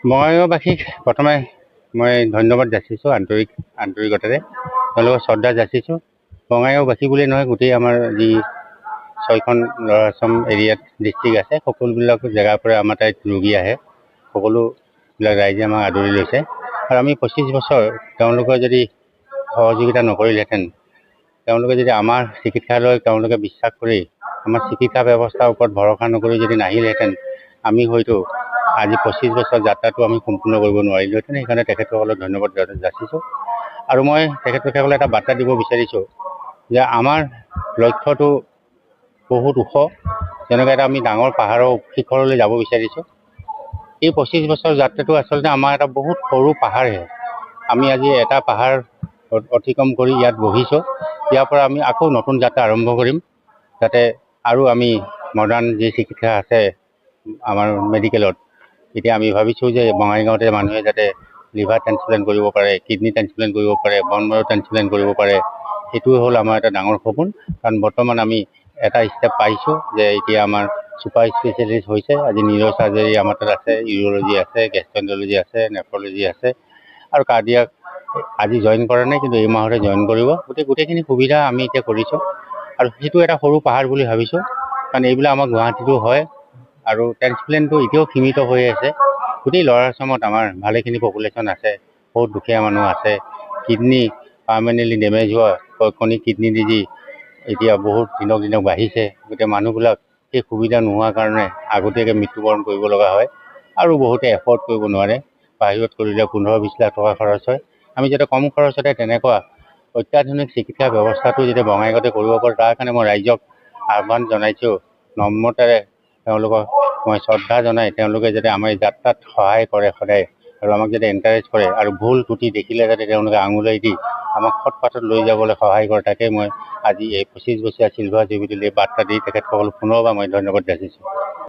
বঙাইগাঁওবাসীক প্ৰথমে মই ধন্যবাদ যাচিছোঁ আন্তৰিকতাৰে, তেওঁলোকক শ্ৰদ্ধা যাচিছোঁ। বঙাইগাঁওবাসী বুলিয়ে নহয়, গোটেই আমাৰ যি 6খন ল'ৱাৰ আছাম এৰিয়াত ডিষ্ট্ৰিক্ট আছে, সকলোবিলাক জেগাৰ পৰা আমাৰ ঠাইত ৰোগী আহে। সকলোবিলাক ৰাইজে আমাক আদৰি লৈছে। আৰু আমি 25 বছৰ তেওঁলোকে যদি সহযোগিতা নকৰিলেহেঁতেন, তেওঁলোকে যদি আমাৰ চিকিৎসালয়ক তেওঁলোকে বিশ্বাস কৰি আমাৰ চিকিৎসা ব্যৱস্থাৰ ওপৰত ভৰসা নকৰি যদি নাহিলহেঁতেন, আমি হয়তো আজি 25 বছৰ যাত্ৰাটো আমি সম্পূৰ্ণ কৰিব নোৱাৰিলোহেঁতেন। সেইকাৰণে তেখেতসকলক ধন্যবাদ যাচিছোঁ। আৰু মই তেখেতসকলক এটা বাৰ্তা দিব বিচাৰিছোঁ যে আমাৰ লক্ষ্যটো বহুত ওখ, যেনেকৈ এটা আমি ডাঙৰ পাহাৰৰ শিখৰলৈ যাব বিচাৰিছোঁ। এই 25 বছৰ যাত্ৰাটো আচলতে আমাৰ এটা বহুত সৰু পাহাৰহে। আমি আজি এটা পাহাৰ অতিক্ৰম কৰি ইয়াত বহিছোঁ। ইয়াৰ পৰা আমি আকৌ নতুন যাত্ৰা আৰম্ভ কৰিম, যাতে আৰু আমি মডাৰ্ণ যি চিকিৎসা আছে আমাৰ মেডিকেলত, এতিয়া আমি ভাবিছোঁ যে বঙাইগাঁৱতে মানুহে যাতে লিভাৰ ট্ৰান্সপ্লেণ্ট কৰিব পাৰে, কিডনী ট্ৰান্সপ্লেণ্ট কৰিব পাৰে, বন মাৰো ট্ৰান্সপ্লেণ্ট কৰিব পাৰে। সেইটোৱে হ'ল আমাৰ এটা ডাঙৰ সপোন। কাৰণ বৰ্তমান আমি এটা ষ্টেপ পাইছোঁ যে এতিয়া আমাৰ ছুপাৰ স্পেচিয়েলিষ্ট হৈছে। আজি নিউৰ' চাৰ্জাৰী আমাৰ তাত আছে, ইউৰ'লজি আছে, গেষ্ট্ৰেণ্ট্ৰলজি আছে, নেফ্ৰলজি আছে, আৰু কাৰ্ডিয়াক আজি জইন কৰা নাই, কিন্তু এই মাহতে জইন কৰিব। গোটেইখিনি সুবিধা আমি এতিয়া কৰিছোঁ। আৰু সেইটো এটা সৰু পাহাৰ বুলি ভাবিছোঁ, কাৰণ এইবিলাক আমাৰ গুৱাহাটীতো হয়। আৰু ট্ৰান্সপ্লেণ্টটো এতিয়াও সীমিত হৈ আছে। গোটেই ল'ৱাৰ আছামত আমাৰ ভালেখিনি পপুলেশ্যন আছে, বহুত দুখীয়া মানুহ আছে। কিডনী পাৰ্মানেণ্টলি ডেমেজ হোৱা, কণিক কিডনী ডিজিজ এতিয়া বহুত দিনক বাঢ়িছে। গতিকে মানুহবিলাক সেই সুবিধা নোহোৱাৰ কাৰণে আগতীয়াকৈ মৃত্যুবৰণ কৰিব লগা হয়, আৰু বহুতে এফৰ্ড কৰিব নোৱাৰে। বাহিৰত কৰিলে 15-20 লাখ টকা খৰচ হয়। আমি যাতে কম খৰচতে তেনেকুৱা অত্যাধুনিক চিকিৎসা ব্যৱস্থাটো যেতিয়া বঙাইগাঁৱতে কৰিব পাৰোঁ, তাৰ কাৰণে মই ৰাইজক আহ্বান জনাইছোঁ। নম্ৰতাৰে তেওঁলোকক মই শ্ৰদ্ধা জনাই তেওঁলোকে যাতে আমাৰ এই যাত্ৰাত সহায় কৰে সদায়, আৰু আমাক যাতে এনকাৰেজ কৰে, আৰু ভুল ত্ৰুটি দেখিলে যাতে তেওঁলোকে আঙুলিয়াই দি আমাক সৎ পথত লৈ যাবলৈ সহায় কৰে। তাকে মই আজি এই 25 বছৰীয়া চিলভাৰ জুবিলীলৈ বাৰ্তা দি তেখেতসকলক পুনৰবাৰ মই ধন্যবাদ যাচিছোঁ।